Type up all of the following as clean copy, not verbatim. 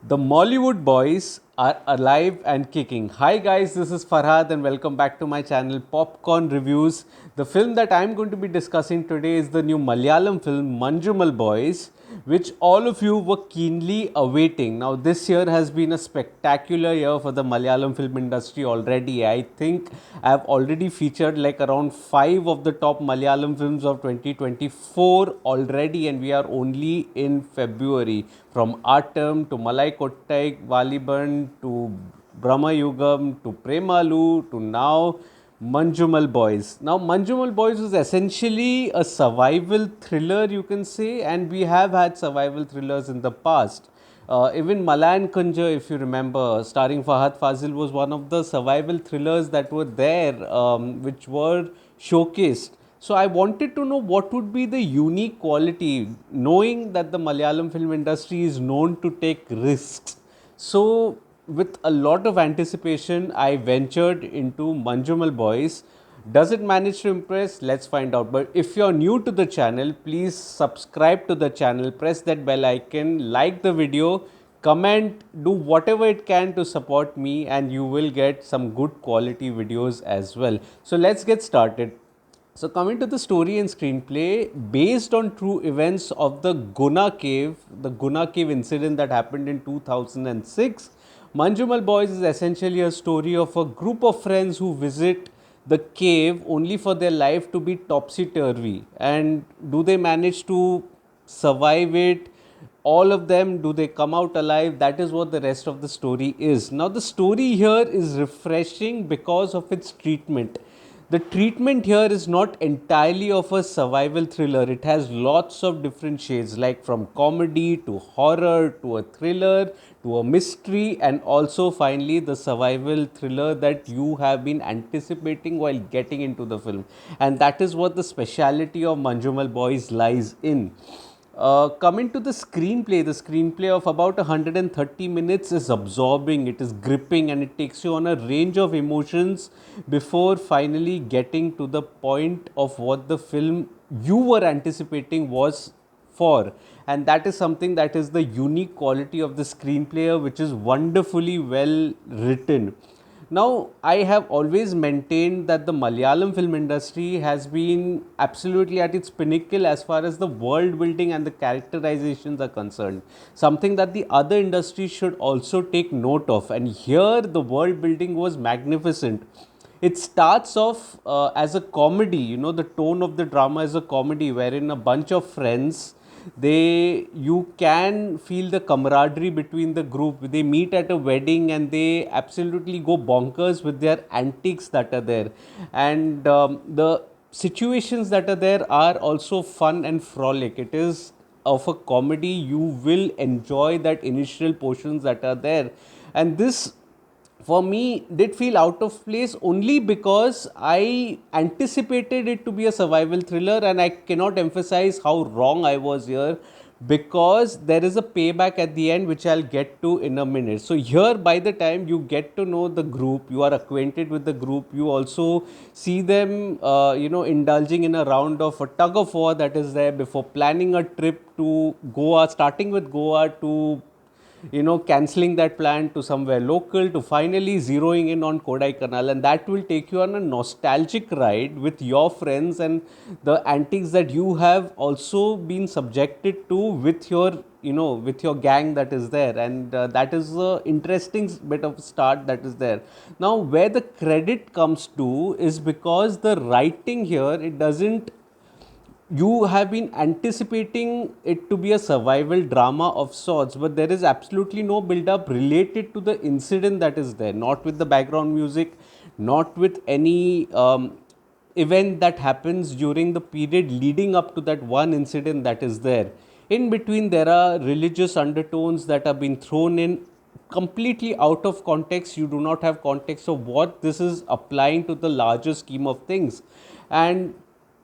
The Mollywood boys are alive and kicking. Hi guys, this is Farhad and welcome back to my channel Popcorn Reviews. The film that I am going to be discussing today is the new Malayalam film Manjummel Boys, which all of you were keenly awaiting. Now, this year has been a spectacular year for the Malayalam film industry already. I think I have already featured like around 5 of the top Malayalam films of 2024 already, and we are only in February. From Atam to Malai Kottai, Valiban to Brahma Yugam to Premalu to now Manjumal Boys. Now, Manjumal Boys is essentially a survival thriller, you can say, and we have had survival thrillers in the past. Even Malayan Kunja, if you remember, starring Fahad Fazil, was one of the survival thrillers that were there, which were showcased. So I wanted to know what would be the unique quality, knowing that the Malayalam film industry is known to take risks. So with a lot of anticipation, I ventured into Manjumal Boys. Does it manage to impress? Let's find out. But if you're new to the channel, please subscribe to the channel, press that bell icon, like the video, comment, do whatever it can to support me, and you will get some good quality videos as well. So let's get started. So, coming to the story and screenplay, based on true events of the Guna Cave incident that happened in 2006, Manjumal Boys is essentially a story of a group of friends who visit the cave only for their life to be topsy turvy. And do they manage to survive it? All of them, do they come out alive? That is what the rest of the story is. Now, the story here is refreshing because of its treatment. The treatment here is not entirely of a survival thriller. It has lots of different shades, like from comedy to horror to a thriller to a mystery, and also finally the survival thriller that you have been anticipating while getting into the film. And that is what the speciality of Manjumal Boys lies in. Coming to the screenplay of about 130 minutes is absorbing, it is gripping, and it takes you on a range of emotions before finally getting to the point of what the film you were anticipating was for. And that is something that is the unique quality of the screenplay, which is wonderfully well written. Now, I have always maintained that the Malayalam film industry has been absolutely at its pinnacle as far as the world building and the characterizations are concerned. Something that the other industries should also take note of. And here, the world building was magnificent. It starts off as a comedy, the tone of the drama is a comedy wherein a bunch of friends, you can feel the camaraderie between the group. They meet at a wedding and they absolutely go bonkers with their antics that are there, and the situations that are there are also fun and frolic. It is of a comedy. You will enjoy that initial portions that are there, and this for me did feel out of place only because I anticipated it to be a survival thriller, and I cannot emphasize how wrong I was here, because there is a payback at the end which I'll get to in a minute. So here, by the time you get to know the group, you are acquainted with the group, you also see them indulging in a round of a tug of war that is there before planning a trip to Goa, starting with Goa to cancelling that plan to somewhere local, to finally zeroing in on Kodaikanal, and that will take you on a nostalgic ride with your friends and the antics that you have also been subjected to with your gang that is there, and that is a interesting bit of start that is there. Now, where the credit comes to is because the writing here, it doesn't, you have been anticipating it to be a survival drama of sorts, but there is absolutely no build up related to the incident that is there, not with the background music, not with any event that happens during the period leading up to that one incident that is there. In between, there are religious undertones that have been thrown in completely out of context. You do not have context of what this is applying to the larger scheme of things, and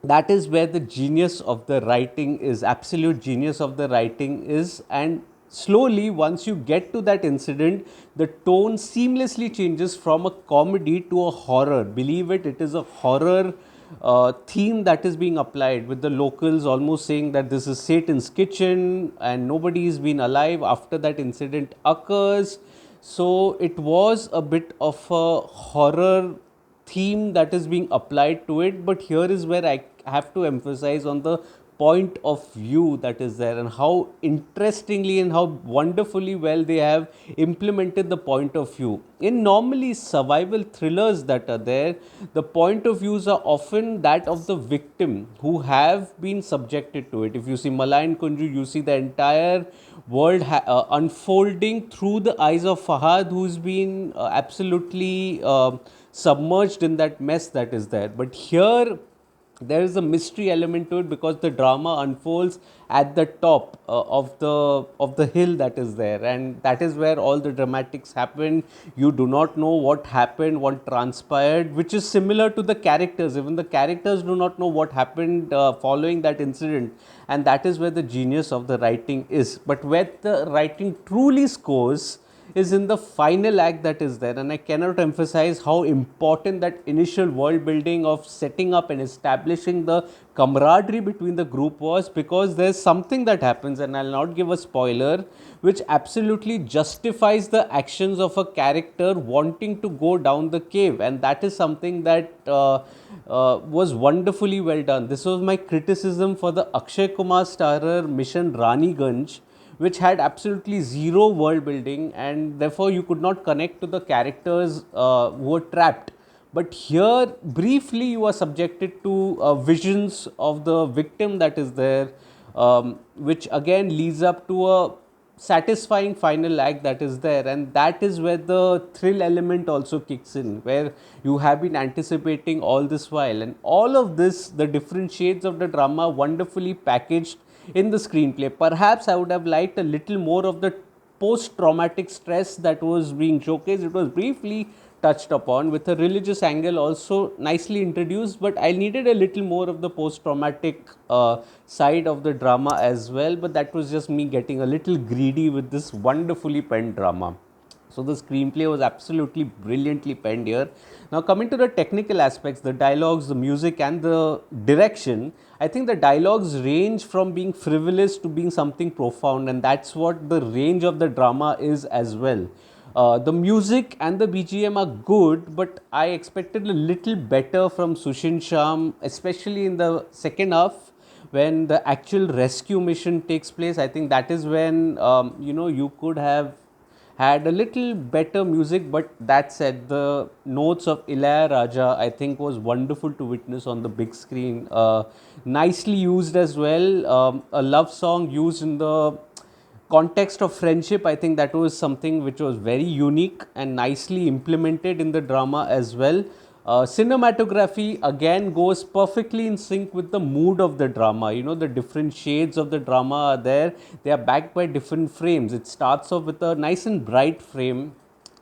that is where the genius of the writing is, absolute genius of the writing is. And slowly, once you get to that incident, the tone seamlessly changes from a comedy to a horror. Believe it, it is a horror theme that is being applied, with the locals almost saying that this is Satan's kitchen and nobody has been alive after that incident occurs. So it was a bit of a horror theme that is being applied to it, but here is where I have to emphasize on the point of view that is there, and how interestingly and how wonderfully well they have implemented the point of view. In normally survival thrillers that are there, the point of views are often that of the victim who have been subjected to it. If you see Malayan Kunju, you see the entire world unfolding through the eyes of Fahad, who's been absolutely submerged in that mess that is there. But here there is a mystery element to it, because the drama unfolds at the top of the hill that is there, and that is where all the dramatics happen. You do not know what happened, what transpired, which is similar to the characters. Even the characters do not know what happened following that incident, and that is where the genius of the writing is. But where the writing truly scores is in the final act that is there, and I cannot emphasize how important that initial world building of setting up and establishing the camaraderie between the group was, because there's something that happens, and I'll not give a spoiler, which absolutely justifies the actions of a character wanting to go down the cave, and that is something that was wonderfully well done. This was my criticism for the Akshay Kumar starrer Mission Raniganj, which had absolutely zero world building, and therefore you could not connect to the characters who were trapped. But here, briefly, you are subjected to visions of the victim that is there, which again leads up to a satisfying final act that is there, and that is where the thrill element also kicks in, where you have been anticipating all this while, and all of this, the different shades of the drama, wonderfully packaged in the screenplay. Perhaps I would have liked a little more of the post-traumatic stress that was being showcased. It was briefly touched upon with a religious angle also nicely introduced, but I needed a little more of the post-traumatic side of the drama as well. But that was just me getting a little greedy with this wonderfully penned drama. So the screenplay was absolutely brilliantly penned here. Now coming to the technical aspects, the dialogues, the music and the direction, I think the dialogues range from being frivolous to being something profound, and that's what the range of the drama is as well. The music and the BGM are good, but I expected a little better from Sushin Sham, especially in the second half when the actual rescue mission takes place. I think that is when you could have had a little better music. But that said, the notes of Ilayaraja I think was wonderful to witness on the big screen. Nicely used as well. A love song used in the context of friendship, I think that was something which was very unique and nicely implemented in the drama as well. Cinematography again goes perfectly in sync with the mood of the drama. You know, the different shades of the drama are there. They are backed by different frames. It starts off with a nice and bright frame,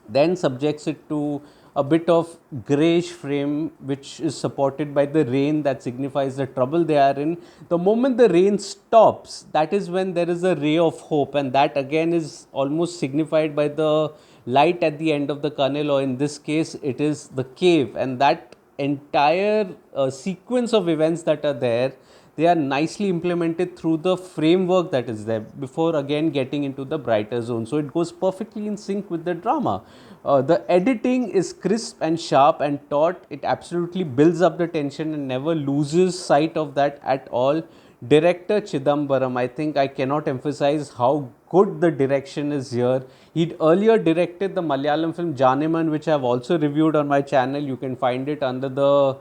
then subjects it to a bit of greyish frame, which is supported by the rain that signifies the trouble they are in. The moment the rain stops, that is when there is a ray of hope, and that again is almost signified by the light at the end of the tunnel, or in this case it is the cave. And that entire sequence of events that are there, they are nicely implemented through the framework that is there before again getting into the brighter zone. So it goes perfectly in sync with the drama. The editing is crisp and sharp and taut. It absolutely builds up the tension and never loses sight of that at all. Director Chidambaram, I think I cannot emphasize how good the direction is here. He'd earlier directed the Malayalam film Janeman, which I have also reviewed on my channel. You can find it under the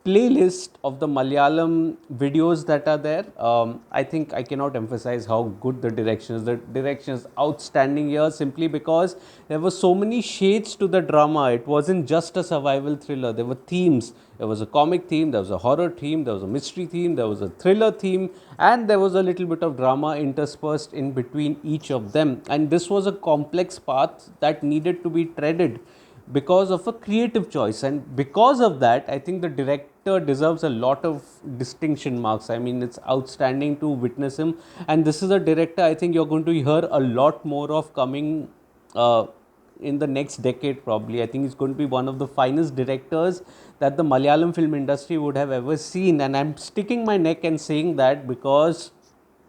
playlist of the Malayalam videos that are there. I think I cannot emphasize how good the direction is. The direction is outstanding here, simply because there were so many shades to the drama. It wasn't just a survival thriller. There were themes. There was a comic theme, there was a horror theme, there was a mystery theme, there was a thriller theme, and there was a little bit of drama interspersed in between each of them. And this was a complex path that needed to be treaded because of a creative choice, and because of that I think the director deserves a lot of distinction marks. I mean, it's outstanding to witness him, and this is a director I think you're going to hear a lot more of coming in the next decade probably. I think he's going to be one of the finest directors that the Malayalam film industry would have ever seen, and I'm sticking my neck and saying that because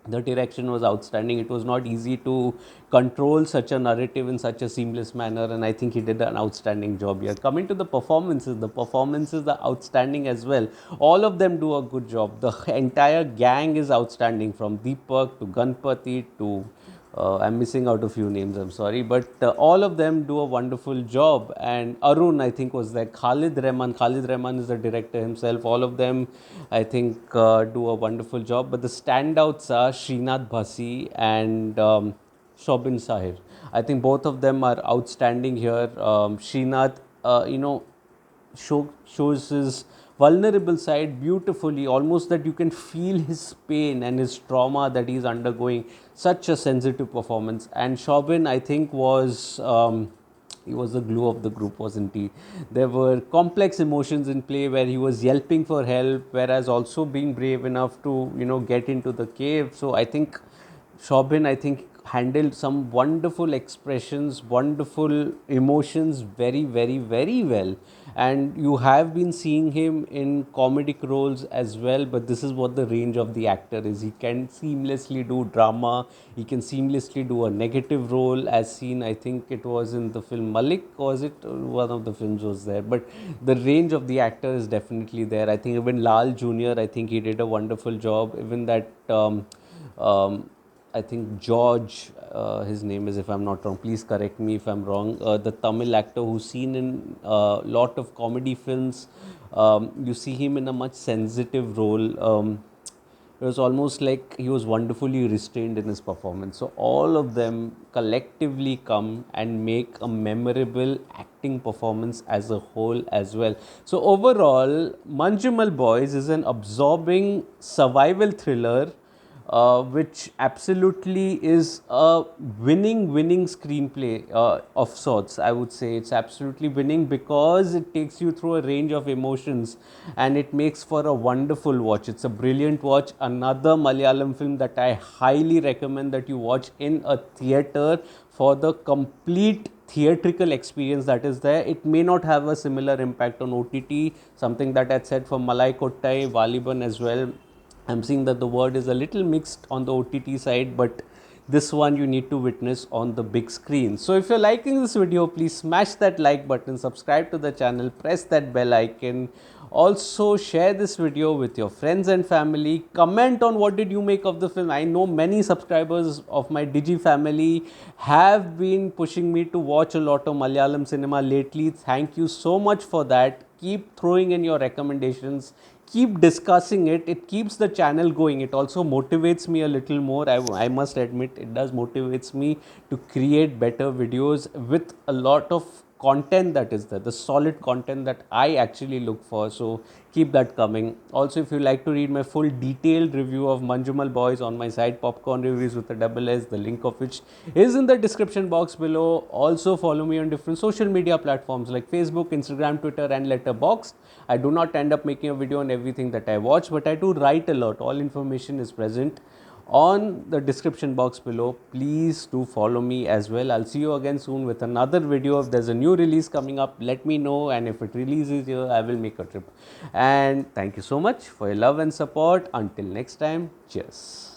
the direction was outstanding. It was not easy to control such a narrative in such a seamless manner, and I think he did an outstanding job here. Coming to the performances are outstanding as well. All of them do a good job. The entire gang is outstanding, from Deepak to Ganpati to I'm missing out a few names, I'm sorry, but all of them do a wonderful job. And Arun, I think, was there. Khalid Rahman is the director himself. All of them, I think, do a wonderful job. But the standouts are Sreenath Bhasi and Soubin Shahir. I think both of them are outstanding here. Sreenath, shows his vulnerable side beautifully, almost that you can feel his pain and his trauma that he's undergoing. Such a sensitive performance. And Shobin, I think, was he was the glue of the group, wasn't he? There were complex emotions in play where he was yelping for help, whereas also being brave enough to get into the cave. So I think Shobin, I think, handled some wonderful expressions, wonderful emotions very, very, very well. And you have been seeing him in comedic roles as well, but this is what the range of the actor is. He can seamlessly do drama, he can seamlessly do a negative role, as seen, I think it was in the film Malik, was it? One of the films was there. But the range of the actor is definitely there. I think even Lal Jr., I think he did a wonderful job. Even that. I think George, his name is, if I'm not wrong, please correct me if I'm wrong, the Tamil actor who's seen in a lot of comedy films. You see him in a much sensitive role. It was almost like he was wonderfully restrained in his performance. So all of them collectively come and make a memorable acting performance as a whole as well. So overall, Manjummel Boys is an absorbing survival thriller, which absolutely is a winning screenplay of sorts. I would say it's absolutely winning because it takes you through a range of emotions and it makes for a wonderful watch. It's a brilliant watch. Another Malayalam film that I highly recommend that you watch in a theater for the complete theatrical experience that is there. It may not have a similar impact on OTT, something that I said for Malai Kottai, Valiban as well. I'm seeing that the word is a little mixed on the OTT side, but this one you need to witness on the big screen. So if you're liking this video, please smash that like button, subscribe to the channel, press that bell icon. Also share this video with your friends and family. Comment on what did you make of the film. I know many subscribers of my Digi family have been pushing me to watch a lot of Malayalam cinema lately. Thank you so much for that. Keep throwing in your recommendations, keep discussing it. It keeps the channel going. It also motivates me a little more. I must admit, it does motivates me to create better videos with a lot of content that is there, the solid content that I actually look for. So keep that coming. Also, if you like to read my full detailed review of Manjummel Boys on my site, Popcorn Reviews with a double S, the link of which is in the description box below. Also follow me on different social media platforms like Facebook, Instagram, Twitter and Letterboxd. I do not end up making a video on everything that I watch, but I do write a lot. All information is present on the description box below. Please do follow me as well. I'll see you again soon with another video. If there's a new release coming up, let me know, and if it releases here, I will make a trip. And thank you so much for your love and support. Until next time, cheers.